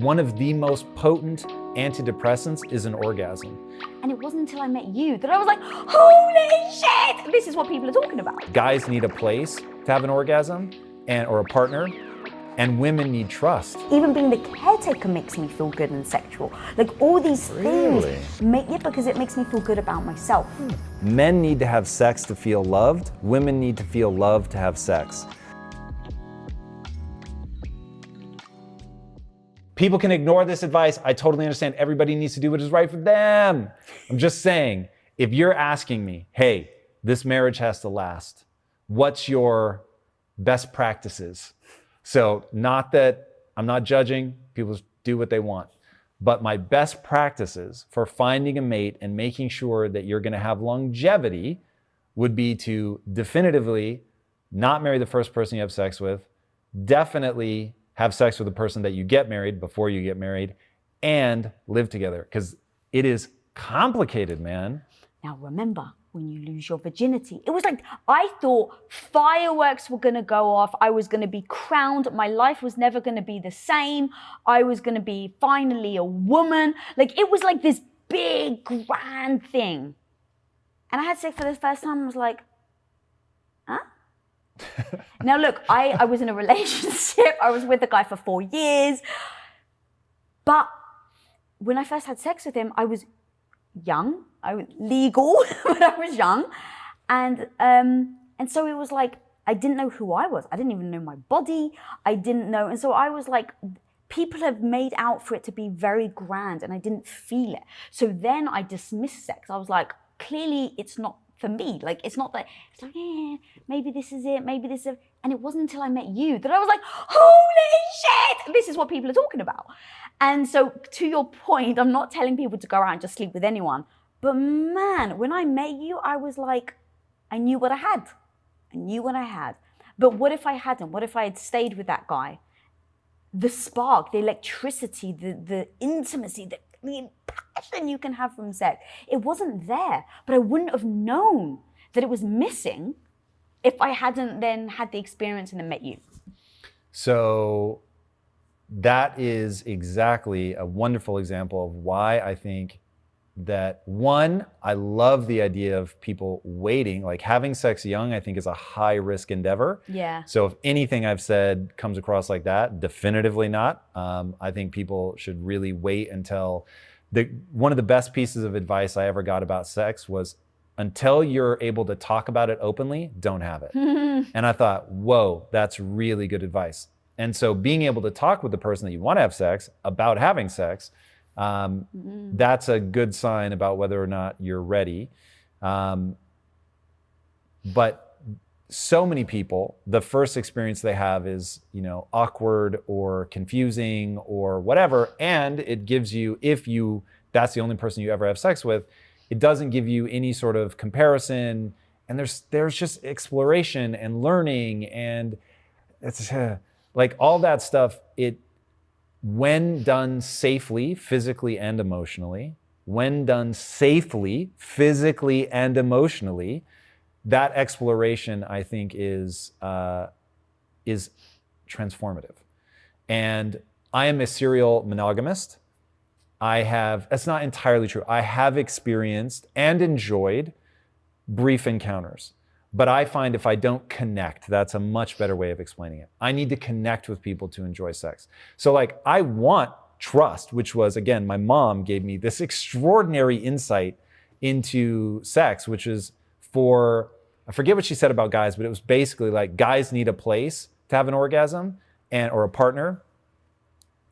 One of the most potent antidepressants is an orgasm. And it wasn't until I met you that I was like, holy shit, this is what people are talking about. Guys need a place to have an orgasm or a partner, and women need trust. Even being the caretaker makes me feel good and sexual. Like all these things, because it makes me feel good about myself. Men need to have sex to feel loved. Women need to feel loved to have sex. People can ignore this advice. I totally understand. Everybody needs to do what is right for them. I'm just saying, if you're asking me, hey, this marriage has to last, what's your best practices? So not that I'm not judging, people do what they want, but my best practices for finding a mate and making sure that you're gonna have longevity would be to definitively not marry the first person you have sex with, definitely have sex with the person that you get married before you get married, and live together, because it is complicated, man. Now remember, when you lose your virginity, it was like, I thought fireworks were gonna go off, I was gonna be crowned, my life was never gonna be the same, I was gonna be finally a woman. Like it was like this big, grand thing. And I had sex for the first time, I was like, huh? Now look, I was in a relationship, I was with a guy for 4 years, but when I first had sex with him, I was young, I was legal, but I was young. And so it was like, I didn't know who I was. I didn't even know my body. I didn't know. And so I was like, people have made out for it to be very grand and I didn't feel it. So then I dismissed sex. I was like, clearly it's not for me. Like, it's not that, it's like, yeah, maybe this is it, maybe this is it. And it wasn't until I met you that I was like, holy shit, this is what people are talking about. And so to your point, I'm not telling people to go around and just sleep with anyone. But man, when I met you, I was like, I knew what I had. I knew what I had. But what if I hadn't? What if I had stayed with that guy? The spark, the electricity, the intimacy, the passion you can have from sex, it wasn't there. But I wouldn't have known that it was missing if I hadn't then had the experience and then met you. So that is exactly a wonderful example of why I think that, one, I love the idea of people waiting, like having sex young, I think is a high risk endeavor. Yeah. So if anything I've said comes across like that, definitively not. I think people should really wait until one of the best pieces of advice I ever got about sex was, until you're able to talk about it openly, don't have it. And I thought, whoa, that's really good advice. And so being able to talk with the person that you want to have sex about having sex, that's a good sign about whether or not you're ready. But so many people, the first experience they have is, awkward or confusing or whatever. And it gives you, that's the only person you ever have sex with, it doesn't give you any sort of comparison. And there's just exploration and learning, and it's like all that stuff. When done safely, physically and emotionally, that exploration, I think, is transformative. And I am a serial monogamist. That's not entirely true. I have experienced and enjoyed brief encounters. But I find if I don't connect, that's a much better way of explaining it. I need to connect with people to enjoy sex. So like, I want trust, which was, again, my mom gave me this extraordinary insight into sex, which is I forget what she said about guys, but it was basically like, guys need a place to have an orgasm or a partner,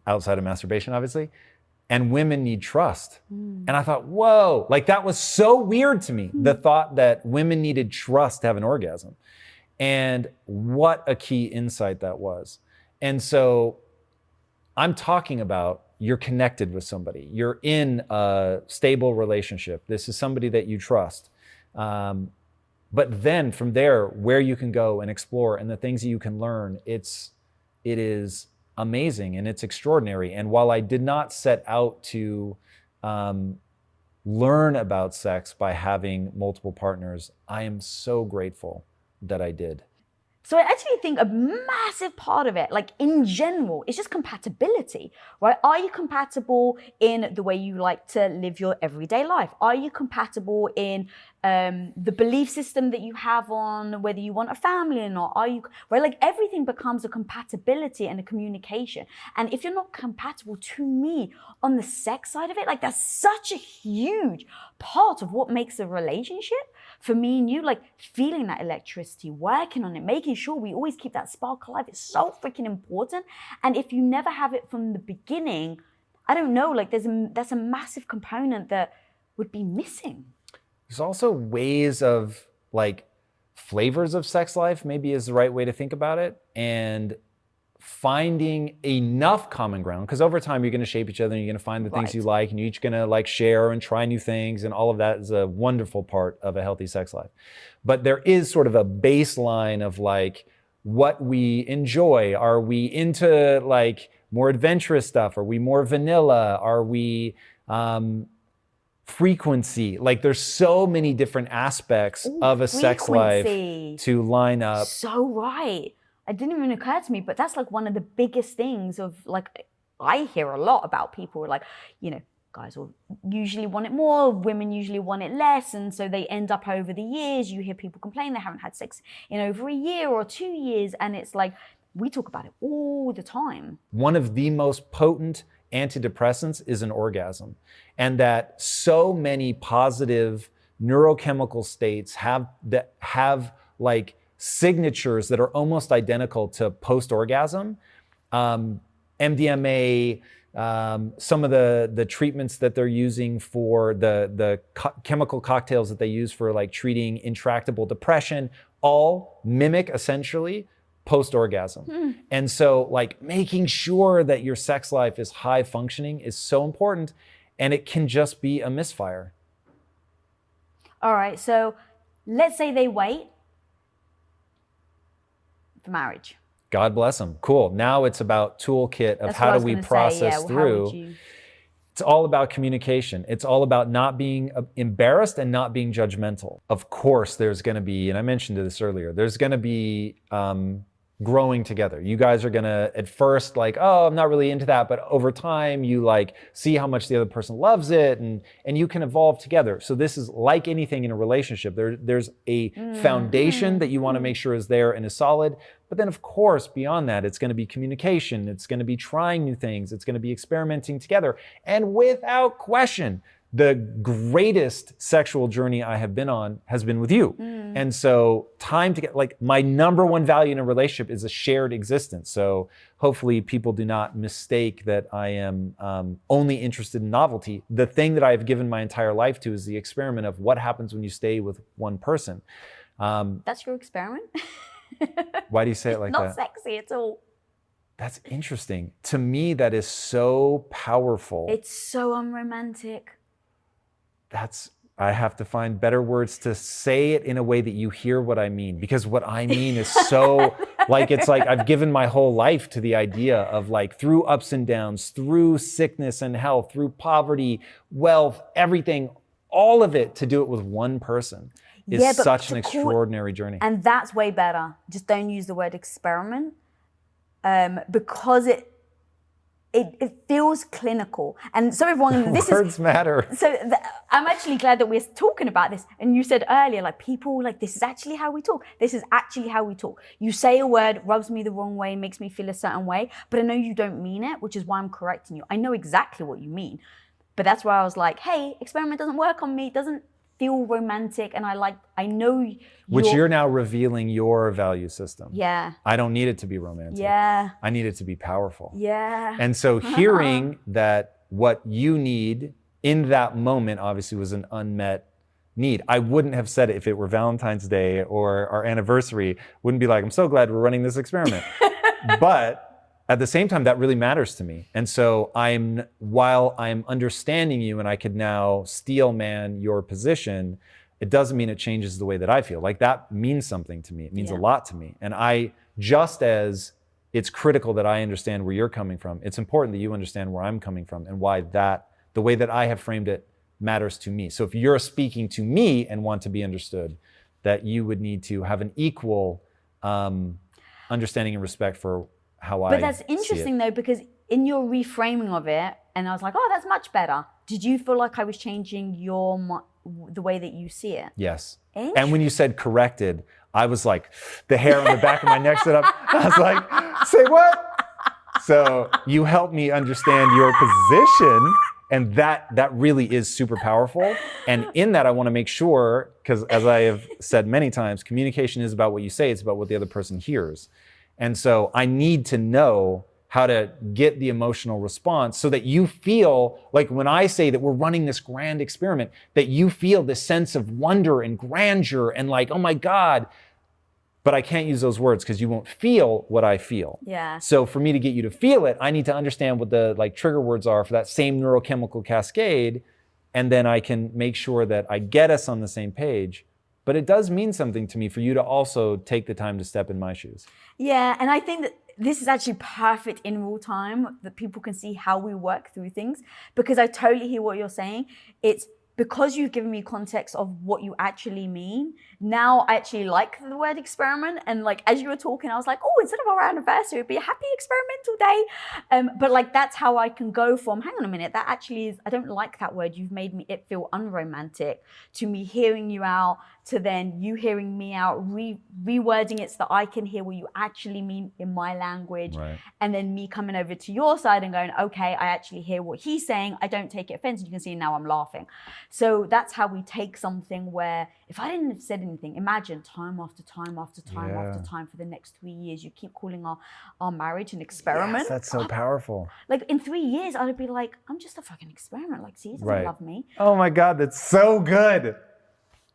outside of masturbation, obviously, and women need trust. And I thought, whoa, like that was so weird to me, the thought that women needed trust to have an orgasm. And what a key insight that was. And so I'm talking about, you're connected with somebody, you're in a stable relationship, this is somebody that you trust. But then from there, where you can go and explore and the things that you can learn, it is amazing and it's extraordinary. And while I did not set out to learn about sex by having multiple partners, I am so grateful that I did. So I actually think a massive part of it, like in general, is just compatibility, right? Are you compatible in the way you like to live your everyday life? Are you compatible in the belief system that you have on whether you want a family or not? Are you, right? Like everything becomes a compatibility and a communication. And if you're not compatible, to me, on the sex side of it, like that's such a huge part of what makes a relationship. For me and you, like feeling that electricity, working on it, making sure we always keep that spark alive is so freaking important. And if you never have it from the beginning, I don't know, like that's a massive component that would be missing. There's also ways of like flavors of sex life, maybe is the right way to think about it. And finding enough common ground, because over time you're going to shape each other and you're going to find the things you like, and you're each going to like share and try new things, and all of that is a wonderful part of a healthy sex life. But there is sort of a baseline of like what we enjoy. Are we into like more adventurous stuff? Are we more vanilla? Are we frequency? Like there's so many different aspects of a sex life to line up. So right. It didn't even occur to me, but that's like one of the biggest things of like, I hear a lot about people like, you know, guys will usually want it more, women usually want it less. And so they end up over the years, you hear people complain they haven't had sex in over a year or 2 years. And it's like, we talk about it all the time. One of the most potent antidepressants is an orgasm. And that so many positive neurochemical states have like signatures that are almost identical to post-orgasm. MDMA, some of the treatments that they're using for the chemical cocktails that they use for like treating intractable depression, all mimic essentially post-orgasm. And so like making sure that your sex life is high functioning is so important, and it can just be a misfire. All right, so let's say they wait for marriage. God bless them. Cool. Now it's about toolkit of how do we process through. It's all about communication. It's all about not being embarrassed and not being judgmental. Of course, there's going to be, and I mentioned this earlier, there's going to be growing together. You guys are going to at first like, oh, I'm not really into that. But over time, you like see how much the other person loves it, and you can evolve together. So this is like anything in a relationship. There's a foundation that you want to make sure is there and is solid. But then of course, beyond that, it's going to be communication. It's going to be trying new things. It's going to be experimenting together. And without question, the greatest sexual journey I have been on has been with you. And so time to get, like, my number one value in a relationship is a shared existence. So hopefully people do not mistake that I am only interested in novelty. The thing that I've given my entire life to is the experiment of what happens when you stay with one person. That's your experiment? Why do you say it like that? Not sexy at all. That's interesting. To me, that is so powerful. It's so unromantic. I have to find better words to say it in a way that you hear what I mean, because what I mean is so like, it's like I've given my whole life to the idea of like through ups and downs, through sickness and health, through poverty, wealth, everything, all of it, to do it with one person is such an extraordinary journey. And that's way better. Just don't use the word experiment because it feels clinical. And so everyone, words matter. So I'm actually glad that we're talking about this. And you said earlier, like people, like this is actually how we talk. This is actually how we talk. You say a word, rubs me the wrong way, makes me feel a certain way, but I know you don't mean it, which is why I'm correcting you. I know exactly what you mean. But that's why I was like, hey, experiment doesn't work on me. It doesn't feel romantic. And I know which you're now revealing your value system. Yeah. I don't need it to be romantic. Yeah. I need it to be powerful. Yeah. And so hearing that what you need in that moment obviously was an unmet need. I wouldn't have said it if it were Valentine's Day or our anniversary. Wouldn't be like, I'm so glad we're running this experiment. But at the same time, that really matters to me. And so while I'm understanding you and I could now steel man your position, it doesn't mean it changes the way that I feel. Like that means something to me. It means a lot to me. And just as it's critical that I understand where you're coming from, it's important that you understand where I'm coming from and why the way that I have framed it matters to me. So if you're speaking to me and want to be understood, that you would need to have an equal understanding and respect for how I But that's see interesting it. though, because in your reframing of it, and I was like, oh, that's much better. Did you feel like I was changing the way that you see it? Yes. And when you said corrected, I was like, the hair on the back of my neck stood up. I was like, say what? So you helped me understand your position, and that really is super powerful. And in that, I want to make sure, because as I have said many times, communication is about what you say, it's about what the other person hears. And so I need to know how to get the emotional response so that you feel like when I say that we're running this grand experiment, that you feel this sense of wonder and grandeur and like, oh my God. But I can't use those words because you won't feel what I feel. Yeah. So for me to get you to feel it, I need to understand what the like trigger words are for that same neurochemical cascade. And then I can make sure that I get us on the same page. But it does mean something to me for you to also take the time to step in my shoes. Yeah, and I think that this is actually perfect in real time that people can see how we work through things, because I totally hear what you're saying. It's because you've given me context of what you actually mean. Now I actually like the word experiment, and like as you were talking, I was like, oh, instead of our anniversary, it'd be a happy experimental day. But like that's how I can go from, hang on a minute, that actually is, I don't like that word. You've made me it feel unromantic, to me hearing you out, to then you hearing me out, rewording it so that I can hear what you actually mean in my language. Right. And then me coming over to your side and going, okay, I actually hear what he's saying. I don't take it offensive. You can see now I'm laughing. So that's how we take something where if I didn't have said anything, imagine time after time after time after time for the next 3 years, you keep calling our marriage an experiment. Yes, that's so powerful. Like in 3 years, I would be like, I'm just a fucking experiment. Like, see, he doesn't love me. Oh my God, that's so good.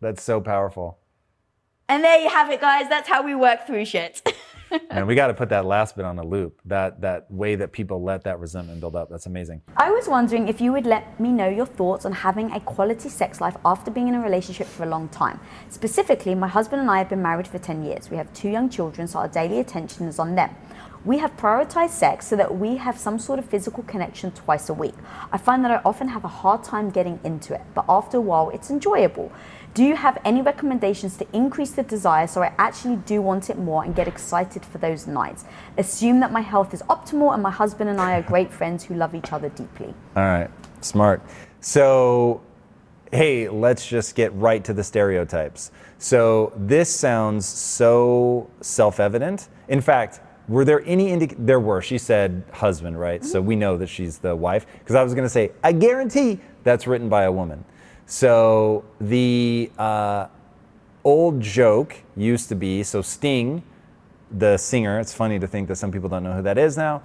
That's so powerful. And there you have it, guys. That's how we work through shit. And we got to put that last bit on a loop, that way that people let that resentment build up. That's amazing. I was wondering if you would let me know your thoughts on having a quality sex life after being in a relationship for a long time. Specifically, my husband and I have been married for 10 years. We have 2 young children, so our daily attention is on them. We have prioritized sex so that we have some sort of physical connection twice a week. I find that I often have a hard time getting into it, but after a while, it's enjoyable. Do you have any recommendations to increase the desire so I actually do want it more and get excited for those nights? Assume that my health is optimal and my husband and I are great friends who love each other deeply. All right, smart. So, hey, let's just get right to the stereotypes. So this sounds so self-evident. In fact, were there any there were, she said husband, right? Mm-hmm. So we know that she's the wife, because I was gonna say, I guarantee that's written by a woman. So the old joke used to be, so Sting, the singer, it's funny to think that some people don't know who that is now,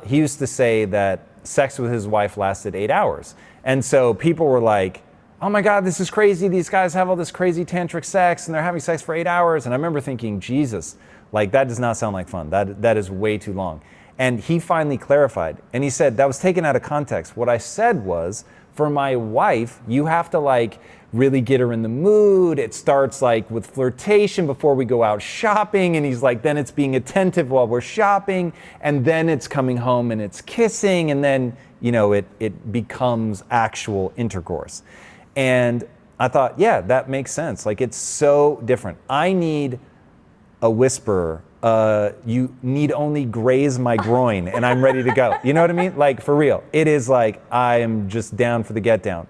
he used to say that sex with his wife lasted 8 hours. And so people were like, oh my God, this is crazy. These guys have all this crazy tantric sex and they're having sex for 8 hours. And I remember thinking, Jesus, like that does not sound like fun. That is way too long. And he finally clarified, and he said, that was taken out of context. What I said was, for my wife, you have to like really get her in the mood. It starts like with flirtation before we go out shopping. And he's like, then it's being attentive while we're shopping. And then it's coming home and it's kissing. And then, you know, it becomes actual intercourse. And I thought, yeah, that makes sense. Like it's so different. I need a whisperer. You need only graze my groin and I'm ready to go. You know what I mean? Like for real. It is like I am just down for the get down.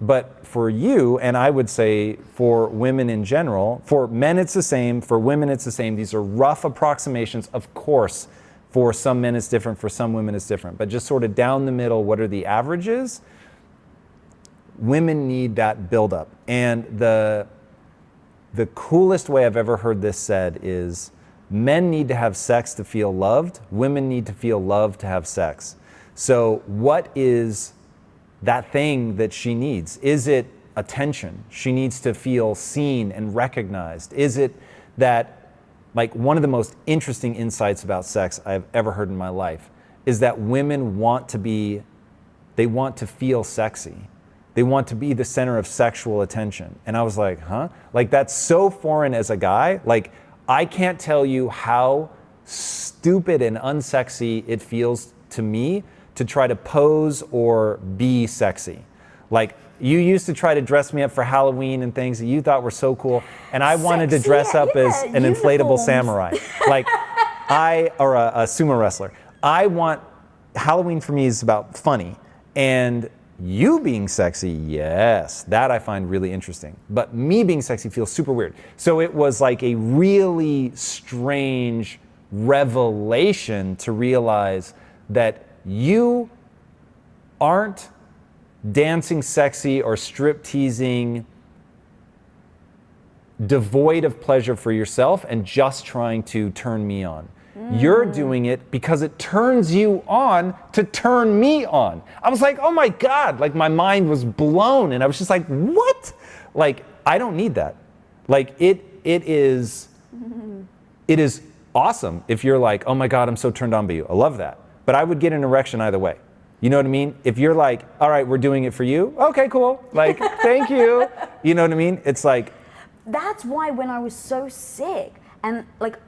But for you, and I would say for women in general, for men it's the same, for women it's the same. These are rough approximations. Of course, for some men it's different, for some women it's different. But just sort of down the middle, what are the averages? Women need that buildup. And the coolest way I've ever heard this said is men need to have sex to feel loved. Women need to feel loved to have sex. So what is that thing that she needs? Is it attention? She needs to feel seen and recognized. Is it that, like one of the most interesting insights about sex I've ever heard in my life is that women want to feel sexy. They want to be the center of sexual attention. And I was like, huh? Like that's so foreign as a guy. Like I can't tell you how stupid and unsexy it feels to me to try to pose or be sexy. Like you used to try to dress me up for Halloween and things that you thought were so cool, and I wanted to dress up as an inflatable samurai, like or a sumo wrestler. Halloween for me is about funny, and you being sexy, yes, that I find really interesting. But me being sexy feels super weird. So it was like a really strange revelation to realize that you aren't dancing sexy or strip teasing devoid of pleasure for yourself and just trying to turn me on. You're doing it because it turns you on to turn me on. I was like, oh my God, like my mind was blown, and I was just like, what? Like, I don't need that. Like it is awesome if you're like, oh my God, I'm so turned on by you. I love that. But I would get an erection either way. You know what I mean? If you're like, all right, we're doing it for you. Okay, cool. Like, thank you. You know what I mean? It's like. That's why when I was so sick and like,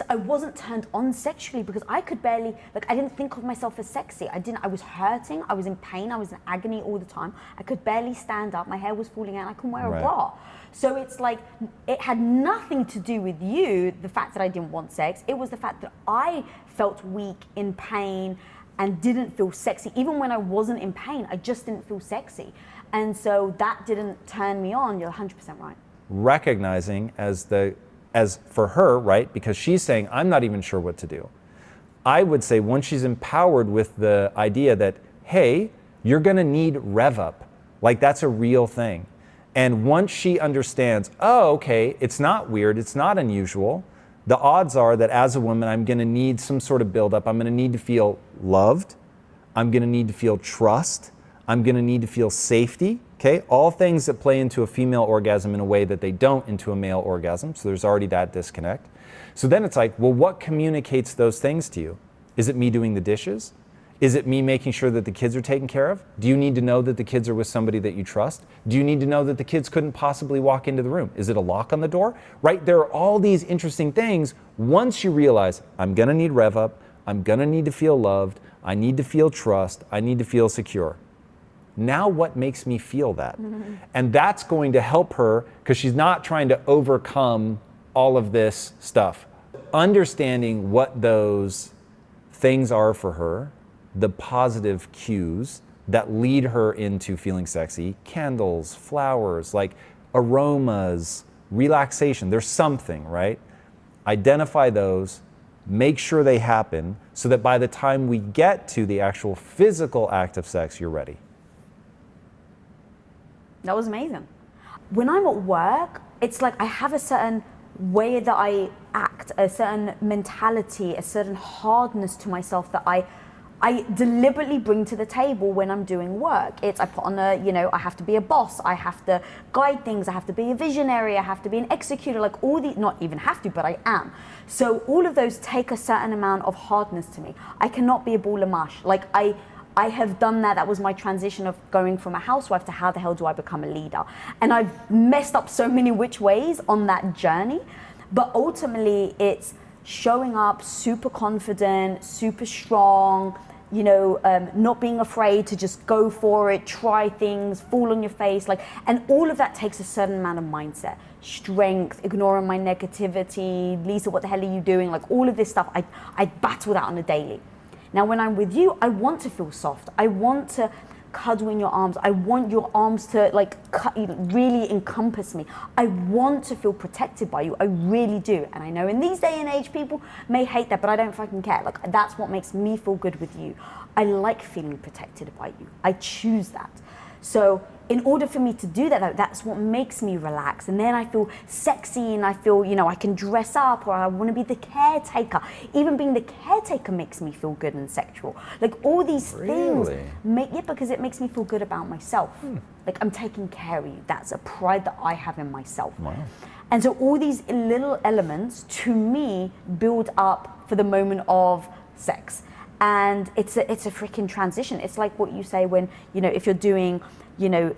I wasn't turned on sexually because I could barely, I didn't think of myself as sexy. I was hurting, I was in pain, I was in agony all the time. I could barely stand up, my hair was falling out, I couldn't wear a bra. So it's like, it had nothing to do with you, the fact that I didn't want sex. It was the fact that I felt weak, in pain, and didn't feel sexy. Even when I wasn't in pain, I just didn't feel sexy. And so that didn't turn me on. You're 100% right. Recognizing as for her, right, because she's saying, I'm not even sure what to do. I would say once she's empowered with the idea that, hey, you're gonna need rev up, like that's a real thing. And once she understands, oh, okay, it's not weird, it's not unusual, the odds are that as a woman, I'm gonna need some sort of buildup. I'm gonna need to feel loved. I'm gonna need to feel trust. I'm gonna need to feel safety. Okay, all things that play into a female orgasm in a way that they don't into a male orgasm. So there's already that disconnect. So then it's like, well, what communicates those things to you? Is it me doing the dishes? Is it me making sure that the kids are taken care of? Do you need to know that the kids are with somebody that you trust? Do you need to know that the kids couldn't possibly walk into the room? Is it a lock on the door? Right? There are all these interesting things. Once you realize, I'm gonna need rev up, I'm gonna need to feel loved, I need to feel trust, I need to feel secure. Now what makes me feel that? And that's going to help her because she's not trying to overcome all of this stuff. Understanding what those things are for her, the positive cues that lead her into feeling sexy, candles, flowers, like aromas, relaxation, there's something, right? Identify those, make sure they happen so that by the time we get to the actual physical act of sex, you're ready. That was amazing. When I'm at work, it's like I have a certain way that I act, a certain mentality, a certain hardness to myself that I deliberately bring to the table when I'm doing work. I put on I have to be a boss, I have to guide things, I have to be a visionary, I have to be an executor, like all the, not even have to, but I am. So all of those take a certain amount of hardness to me. I cannot be a ball of mush. Like I have done that. That was my transition of going from a housewife to how the hell do I become a leader? And I've messed up so many which ways on that journey. But ultimately, it's showing up super confident, super strong, not being afraid to just go for it, try things, fall on your face. And all of that takes a certain amount of mindset, strength, ignoring my negativity. Lisa, what the hell are you doing? Like all of this stuff, I battle that on a daily. Now, when I'm with you, I want to feel soft. I want to cuddle in your arms. I want your arms to really encompass me. I want to feel protected by you. I really do. And I know in these day and age, people may hate that, but I don't fucking care. That's what makes me feel good with you. I like feeling protected by you. I choose that. So in order for me to do that, that's what makes me relax. And then I feel sexy and I feel, I can dress up or I want to be the caretaker. Even being the caretaker makes me feel good and sexual. Like all these things, because it makes me feel good about myself. Like I'm taking care of you. That's a pride that I have in myself. Wow. And so all these little elements to me build up for the moment of sex. And it's a freaking transition. It's like what you say when, if you're doing,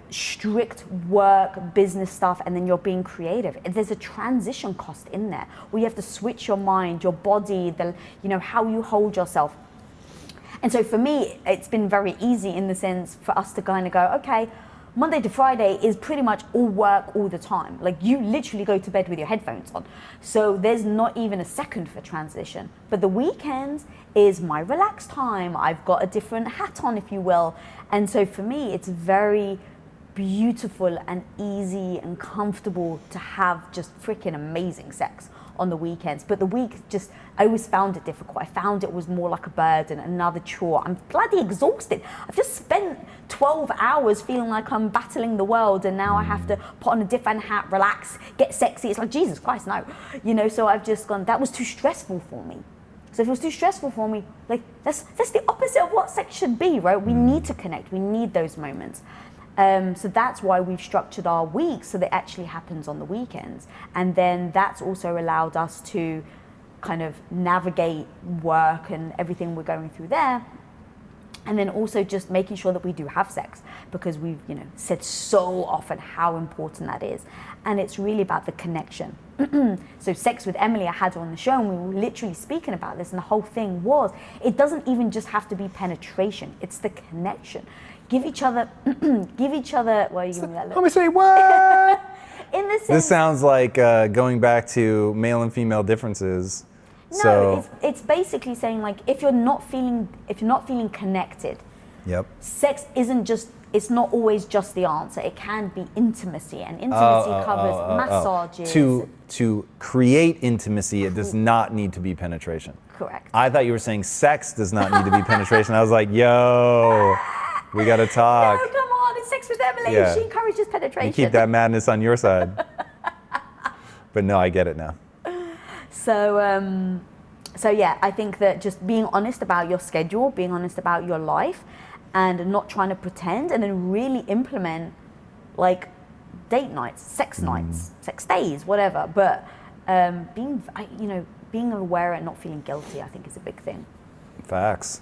strict work, business stuff, and then you're being creative. There's a transition cost in there where you have to switch your mind, your body, how you hold yourself. And so for me, it's been very easy in the sense for us to kind of go, okay, Monday to Friday is pretty much all work all the time. Like you literally go to bed with your headphones on. So there's not even a second for transition. But the weekends is my relaxed time. I've got a different hat on, if you will. And so for me, it's very beautiful and easy and comfortable to have just freaking amazing sex on the weekends. But the week, I always found it difficult. I found it was more like a burden, another chore. I'm bloody exhausted. I've just spent 12 hours feeling like I'm battling the world, and now I have to put on a different hat, relax, get sexy. It's like, Jesus Christ, no. So I've just gone, that was too stressful for me. So if it was too stressful for me, like that's the opposite of what sex should be, right? We need to connect. We need those moments. So that's why we've structured our weeks so that it actually happens on the weekends. And then that's also allowed us to kind of navigate work and everything we're going through there. And then also just making sure that we do have sex, because we've said so often how important that is. And it's really about the connection. So Sex with Emily, I had her on the show, and we were literally speaking about this, and the whole thing was, it doesn't even just have to be penetration, it's the connection. Give each other, why are you giving me that look? Let me say what? In the sense, This sounds like going back to male and female differences. no, it's basically saying, like, if you're not feeling connected, Yep. sex it's not always just the answer. It can be intimacy, and intimacy covers massages. To create intimacy, it does not need to be penetration. Correct. I thought you were saying sex does not need to be penetration. I was like, yo, we got to talk. No, come on, it's Sex with Emily. Yeah. She encourages penetration. You keep that madness on your side. But no, I get it now. So yeah, I think that just being honest about your schedule, being honest about your life, and not trying to pretend, and then really implement like date nights, sex days, whatever. But being aware and not feeling guilty, I think, is a big thing. Facts.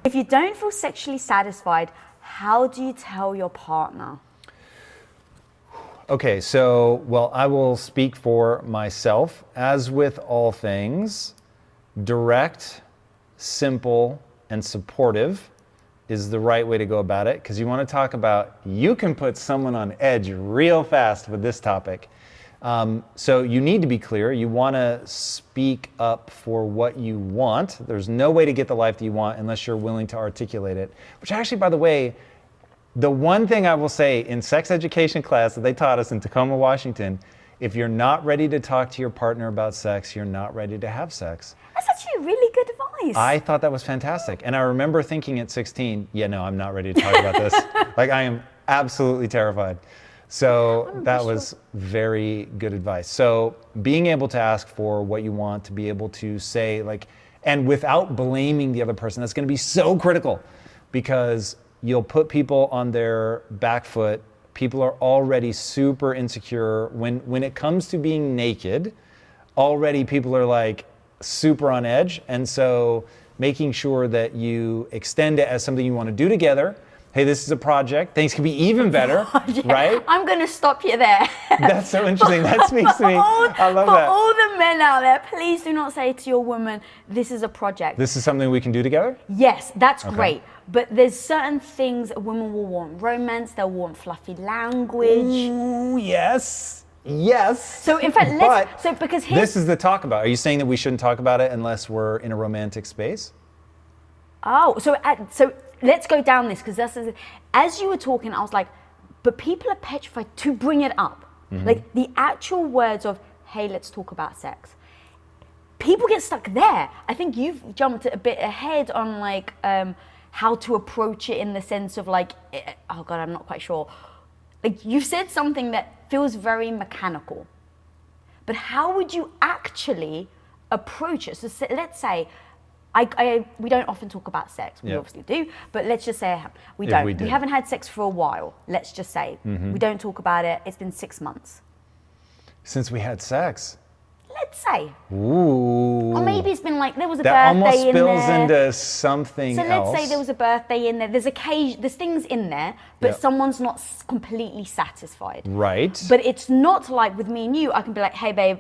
If you don't feel sexually satisfied, how do you tell your partner? Okay, so, well, I will speak for myself. As with all things, direct, simple, and supportive is the right way to go about it, because you want to talk about, you can put someone on edge real fast with this topic. So you need to be clear. You want to speak up for what you want. There's no way to get the life that you want unless you're willing to articulate it, which actually, by the way, the one thing I will say in sex education class that they taught us in Tacoma, Washington, if you're not ready to talk to your partner about sex, you're not ready to have sex. That's actually really good advice. I thought that was fantastic. And I remember thinking at 16, yeah, no, I'm not ready to talk about this. Like, I am absolutely terrified. So that was very good advice. So being able to ask for what you want, to be able to say, like, and without blaming the other person, that's going to be so critical, because you'll put people on their back foot. People are already super insecure. When it comes to being naked, already people are like super on edge. And so making sure that you extend it as something you want to do together. Hey, this is a project. Things can be even better, right? I'm going to stop you there. That's so interesting. That speaks to me. I love that. For all the men out there, please do not say to your woman, this is a project. This is something we can do together? Yes, that's great. But there's certain things women will want. Romance, they'll want fluffy language. Ooh, yes. Yes. So in fact, because this is the talk about. Are you saying that we shouldn't talk about it unless we're in a romantic space? Oh, so let's go down this, because as you were talking, I was like, but people are petrified to bring it up. Mm-hmm. Like the actual words of, hey, let's talk about sex. People get stuck there. I think you've jumped a bit ahead on like how to approach it, in the sense of like, oh God, I'm not quite sure. Like you've said something that feels very mechanical, but how would you actually approach it? So let's say, we don't often talk about sex. We obviously do, but let's just say we don't. We haven't had sex for a while. Let's just say we don't talk about it. It's been 6 months since we had sex. Let's say. Ooh. Or maybe it's been like there was a that birthday in there. almost spills into something else. So let's say there was a birthday in there. There's things in there, but someone's not completely satisfied. Right. But it's not like with me and you. I can be like, hey babe,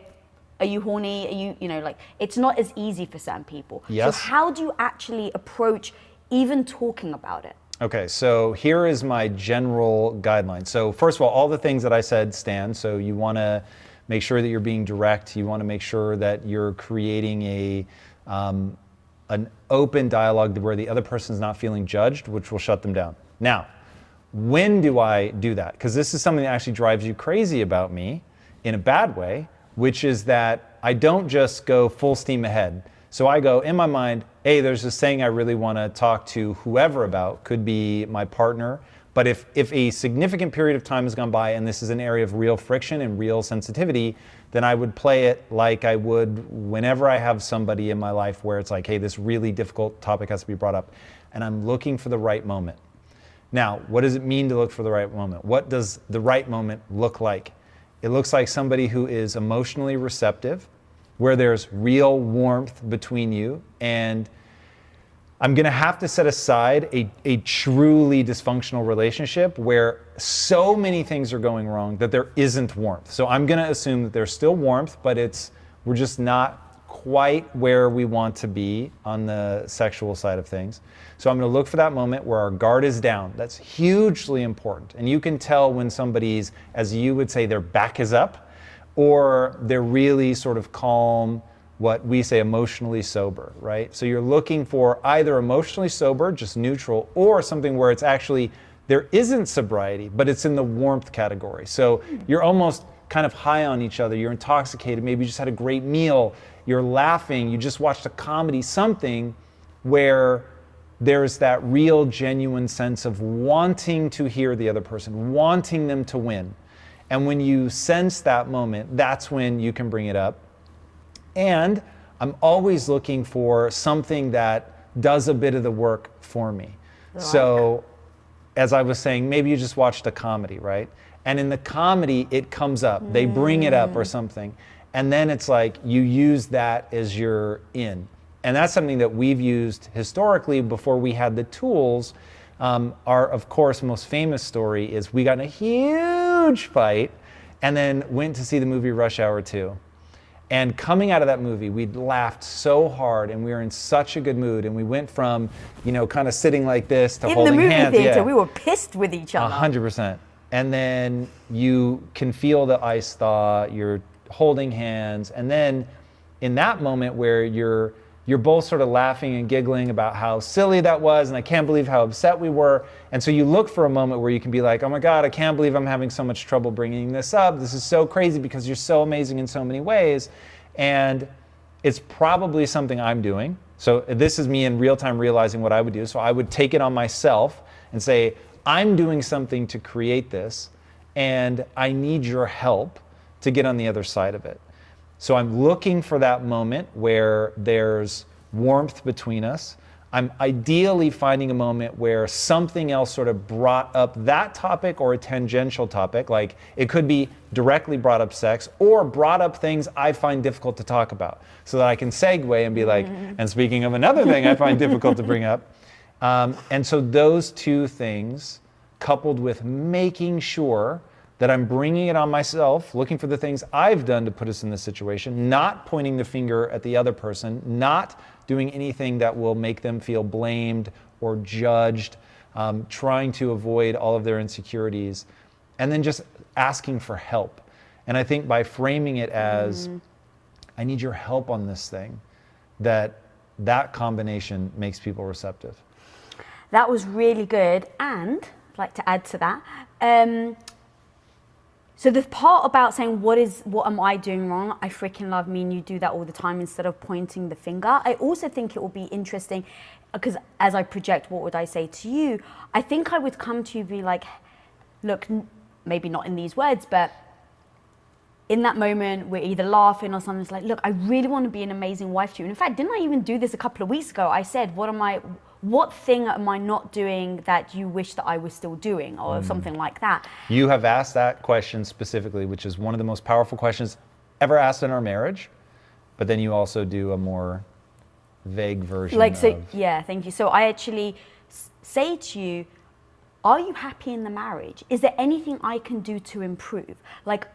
are you horny? Are you like, it's not as easy for certain people. Yes. So how do you actually approach even talking about it? Okay, so here is my general guideline. So first of all the things that I said stand. So you want to make sure that you're being direct. You want to make sure that you're creating an open dialogue where the other person's not feeling judged, which will shut them down. Now, when do I do that? Because this is something that actually drives you crazy about me in a bad way, which is that I don't just go full steam ahead. So I go in my mind, hey, there's this thing I really want to talk to whoever about, could be my partner. But if a significant period of time has gone by and this is an area of real friction and real sensitivity, then I would play it like I would whenever I have somebody in my life where it's like, hey, this really difficult topic has to be brought up. And I'm looking for the right moment. Now, what does it mean to look for the right moment? What does the right moment look like? It looks like somebody who is emotionally receptive, where there's real warmth between you, and I'm gonna have to set aside a truly dysfunctional relationship where so many things are going wrong that there isn't warmth. So I'm gonna assume that there's still warmth, but we're just not quite where we want to be on the sexual side of things. So I'm gonna look for that moment where our guard is down. That's hugely important. And you can tell when somebody's, as you would say, their back is up, or they're really sort of calm, what we say emotionally sober, right? So you're looking for either emotionally sober, just neutral, or something where it's actually, there isn't sobriety, but it's in the warmth category. So you're almost kind of high on each other, you're intoxicated, maybe you just had a great meal, you're laughing, you just watched a comedy, something where there's that real genuine sense of wanting to hear the other person, wanting them to win. And when you sense that moment, that's when you can bring it up. And I'm always looking for something that does a bit of the work for me. So as I was saying, maybe you just watched a comedy, right? And in the comedy, it comes up, they bring it up or something. And then it's like you use that as your in. And that's something that we've used historically before we had the tools. Our, of course, most famous story is we got in a huge fight and then went to see the movie Rush Hour 2. And coming out of that movie, we'd laughed so hard and we were in such a good mood. And we went from, kind of sitting like this to holding hands. In the movie theater, we were pissed with each other. 100%. And then you can feel the ice thaw, you're holding hands. And then in that moment where you're both sort of laughing and giggling about how silly that was and I can't believe how upset we were. And so you look for a moment where you can be like, oh my God, I can't believe I'm having so much trouble bringing this up. This is so crazy because you're so amazing in so many ways. And it's probably something I'm doing. So this is me in real time realizing what I would do. So I would take it on myself and say, I'm doing something to create this and I need your help to get on the other side of it. So I'm looking for that moment where there's warmth between us. I'm ideally finding a moment where something else sort of brought up that topic or a tangential topic, like it could be directly brought up sex or brought up things I find difficult to talk about so that I can segue and be like, and speaking of another thing I find difficult to bring up. And so those two things coupled with making sure that I'm bringing it on myself, looking for the things I've done to put us in this situation, not pointing the finger at the other person, not doing anything that will make them feel blamed or judged, trying to avoid all of their insecurities, and then just asking for help. And I think by framing it as, I need your help on this thing, that combination makes people receptive. That was really good. And I'd like to add to that. So the part about saying, what am I doing wrong? I freaking love me and you do that all the time instead of pointing the finger. I also think it will be interesting because as I project, what would I say to you? I think I would come to you and be like, look, maybe not in these words, but in that moment, we're either laughing or something. It's like, look, I really want to be an amazing wife to you. And in fact, didn't I even do this a couple of weeks ago? I said, what thing am I not doing that you wish that I was still doing, or something like that? You have asked that question specifically, which is one of the most powerful questions ever asked in our marriage, but then you also do a more vague version Yeah, thank you. So I actually say to you, are you happy in the marriage? Is there anything I can do to improve? Like,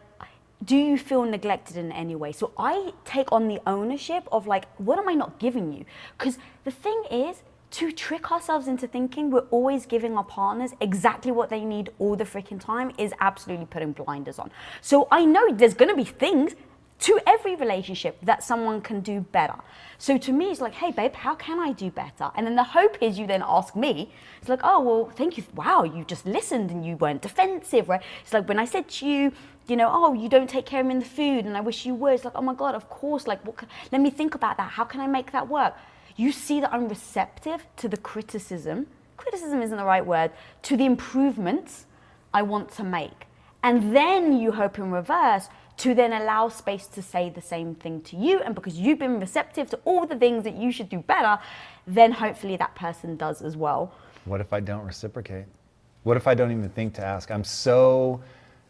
do you feel neglected in any way? So I take on the ownership of like, what am I not giving you? Because the thing is, to trick ourselves into thinking we're always giving our partners exactly what they need all the freaking time is absolutely putting blinders on. So I know there's going to be things to every relationship that someone can do better. So to me, it's like, hey, babe, how can I do better? And then the hope is you then ask me, it's like, oh, well, thank you. Wow, you just listened and you weren't defensive, right? It's like when I said to you, you know, oh, you don't take care of me in the food and I wish you would. It's like, oh my God, of course. Like, let me think about that. How can I make that work? You see that I'm receptive to the criticism. Criticism isn't the right word. To the improvements I want to make. And then you hope in reverse to then allow space to say the same thing to you. And because you've been receptive to all the things that you should do better, then hopefully that person does as well. What if I don't reciprocate? What if I don't even think to ask? I'm so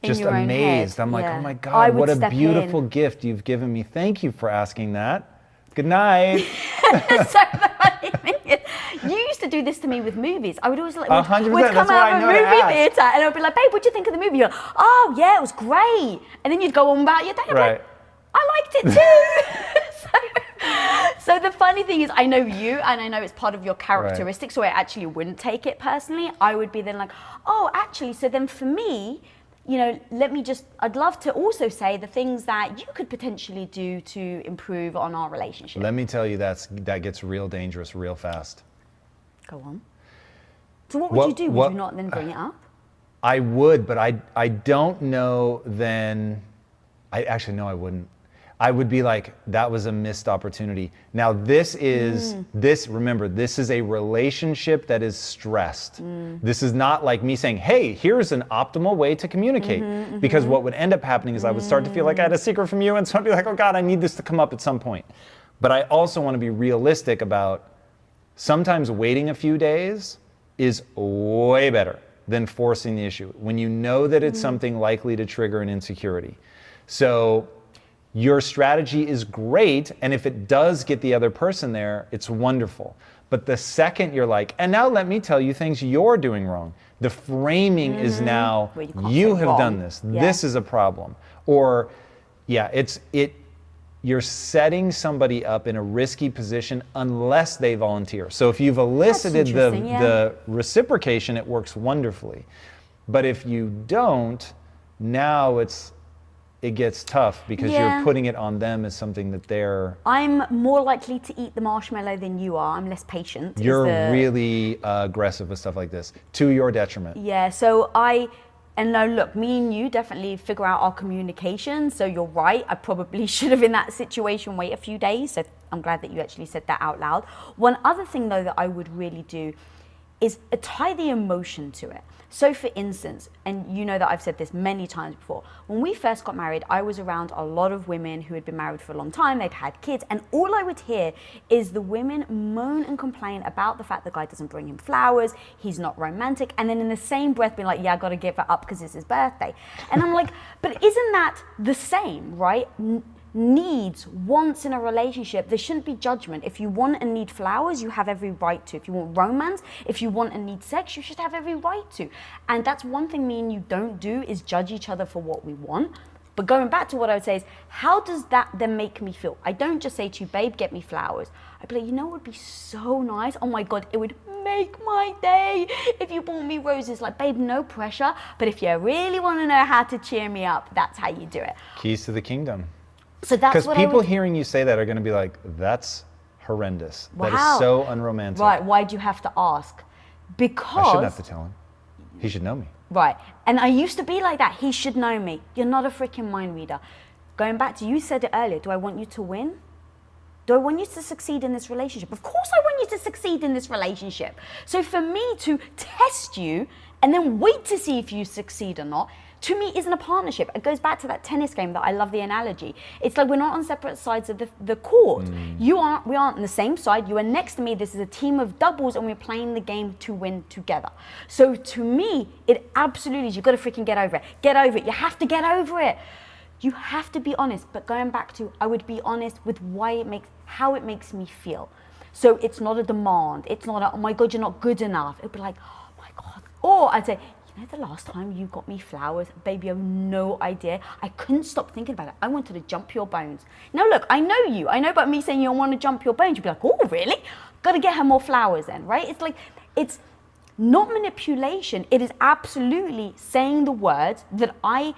just amazed. I'm like, oh my God, what a beautiful gift you've given me. Thank you for asking that. Good night. So the funny thing is, you used to do this to me with movies. I would always like, 100%, we'd come that's why out I of know a to movie ask. theater and I would be like, babe, what do you think of the movie? You're like, oh yeah, it was great. And then you'd go on about your day. I'm Right. like, I liked it too. So the funny thing is, I know you and I know it's part of your characteristics, so I actually wouldn't take it personally. I would be then like, oh, actually, so then for me, you know, I'd love to also say the things that you could potentially do to improve on our relationship. Let me tell you, that gets real dangerous real fast. Go on. So what would you do? Would you not then bring it up? I would, but I don't know then. I wouldn't. I would be like, that was a missed opportunity. Now remember, this is a relationship that is stressed. This is not like me saying, hey, here's an optimal way to communicate. Because what would end up happening is I would start to feel like I had a secret from you, and so I'd be like, oh God, I need this to come up at some point. But I also want to be realistic about sometimes waiting a few days is way better than forcing the issue when you know that it's something likely to trigger an insecurity. So your strategy is great, and if it does get the other person there, it's wonderful. But the second you're like, and now let me tell you things you're doing wrong, the framing is now, you have done this. Yeah. This is a problem. Or, you're setting somebody up in a risky position unless they volunteer. So if you've elicited the reciprocation, it works wonderfully. But if you don't, now it gets tough because you're putting it on them as something that they're... I'm more likely to eat the marshmallow than you are. I'm less patient. You're really aggressive with stuff like this, to your detriment. Yeah, so no, look, me and you definitely figure out our communication. So you're right. I probably should have in that situation wait a few days. So I'm glad that you actually said that out loud. One other thing though that I would really do is tie the emotion to it. So for instance, and you know that I've said this many times before, when we first got married, I was around a lot of women who had been married for a long time, they'd had kids, and all I would hear is the women moan and complain about the fact the guy doesn't bring him flowers, he's not romantic, and then in the same breath being like, yeah, I gotta give it up because it's his birthday. And I'm like, but isn't that the same, right? Needs, wants in a relationship, there shouldn't be judgment. If you want and need flowers, you have every right to. If you want romance, if you want and need sex, you should have every right to. And that's one thing me and you don't do, is judge each other for what we want. But going back to what I would say is, how does that then make me feel? I don't just say to you, babe, get me flowers. I'd be like, you know what would be so nice? Oh my God, it would make my day if you bought me roses. Like, babe, no pressure. But if you really want to know how to cheer me up, that's how you do it. Keys to the kingdom. So that's because people hearing you say that are going to be like, that's horrendous. Wow. That is so unromantic. Right, why'd you have to ask? Because... I shouldn't have to tell him. He should know me. Right, and I used to be like that. He should know me. You're not a freaking mind reader. Going back to, you said it earlier, do I want you to win? Do I want you to succeed in this relationship? Of course I want you to succeed in this relationship. So for me to test you and then wait to see if you succeed or not, to me isn't a partnership. It goes back to that tennis game that I love the analogy. It's like we're not on separate sides of the court. We aren't on the same side. You are next to me. This is a team of doubles and we're playing the game to win together. So to me, it absolutely is, you've got to freaking get over it. Get over it. You have to get over it. You have to be honest. But going back to, I would be honest with how it makes me feel. So it's not a demand. It's not a, oh my God, you're not good enough. It'd be like, oh my God. Or I'd say, you know, the last time you got me flowers, baby, you have no idea. I couldn't stop thinking about it. I wanted to jump your bones. Now look, I know you. I know about me saying you want to jump your bones. You'd be like, oh, really? got to get her more flowers then, right? It's like, it's not manipulation. It is absolutely saying the words that I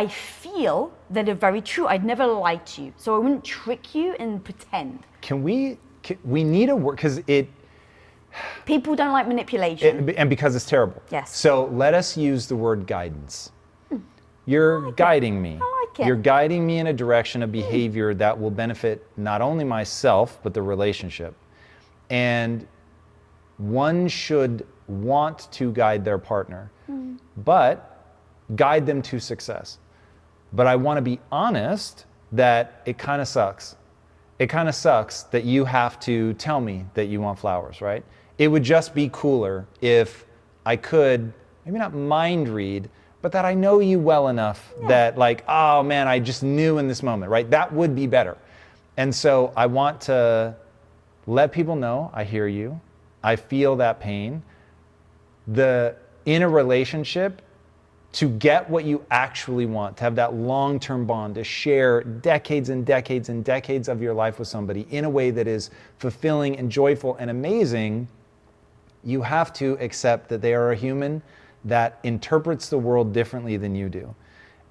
feel that are very true. I'd never lie to you. So I wouldn't trick you and pretend. We need a word, because people don't like manipulation. And because it's terrible. Yes. So let us use the word guidance. You're guiding me. I like it. You're guiding me in a direction of behavior that will benefit not only myself, but the relationship. And one should want to guide their partner, but guide them to success. But I want to be honest that it kind of sucks. It kind of sucks that you have to tell me that you want flowers, right? It would just be cooler if I could, maybe not mind read, but that I know you well enough that like, oh man, I just knew in this moment, right? That would be better. And so I want to let people know I hear you. I feel that pain. In a relationship, to get what you actually want, to have that long-term bond, to share decades and decades and decades of your life with somebody in a way that is fulfilling and joyful and amazing, you have to accept that they are a human that interprets the world differently than you do.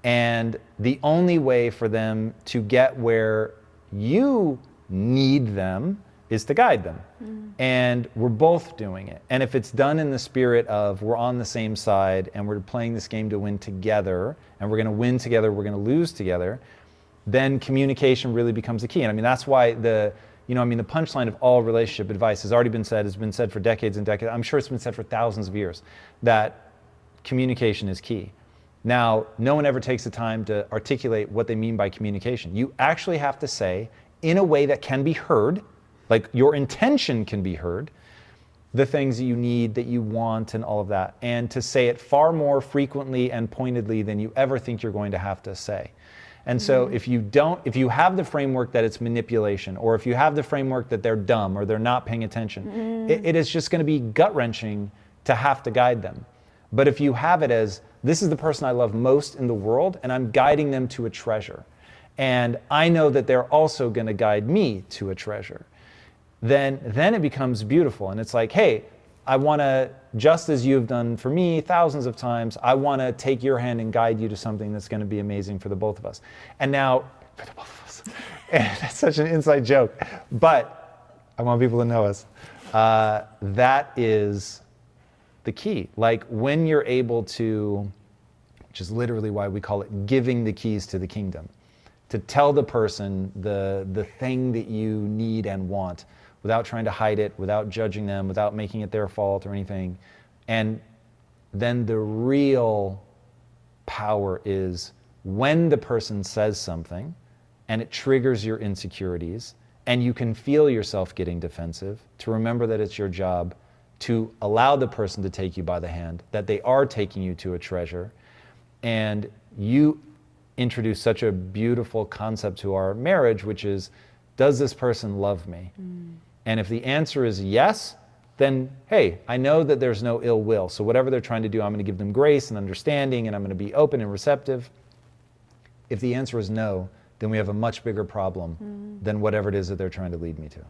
And the only way for them to get where you need them is to guide them. And we're both doing it. And if it's done in the spirit of we're on the same side and we're playing this game to win together, and we're going to win together, we're going to lose together, then communication really becomes the key. And I mean, that's why the punchline of all relationship advice has already been said, has been said for decades and decades. I'm sure it's been said for thousands of years, that communication is key. Now, no one ever takes the time to articulate what they mean by communication. You actually have to say, in a way that can be heard, like your intention can be heard, the things that you need, that you want, and all of that. And to say it far more frequently and pointedly than you ever think you're going to have to say. And so if you have the framework that it's manipulation, or if you have the framework that they're dumb or they're not paying attention, it is just going to be gut-wrenching to have to guide them. But if you have it as, this is the person I love most in the world, and I'm guiding them to a treasure, and I know that they're also going to guide me to a treasure, then it becomes beautiful. And it's like, hey, I want to, just as you've done for me thousands of times, I want to take your hand and guide you to something that's going to be amazing for the both of us. And now, for the both of us, and that's such an inside joke, but I want people to know us. That is the key. Like when you're able to, which is literally why we call it giving the keys to the kingdom, to tell the person the thing that you need and want, without trying to hide it, without judging them, without making it their fault or anything. And then the real power is when the person says something and it triggers your insecurities and you can feel yourself getting defensive, to remember that it's your job to allow the person to take you by the hand, that they are taking you to a treasure. And you introduce such a beautiful concept to our marriage, which is, does this person love me? And if the answer is yes, then, hey, I know that there's no ill will. So whatever they're trying to do, I'm going to give them grace and understanding, and I'm going to be open and receptive. If the answer is no, then we have a much bigger problem than whatever it is that they're trying to lead me to.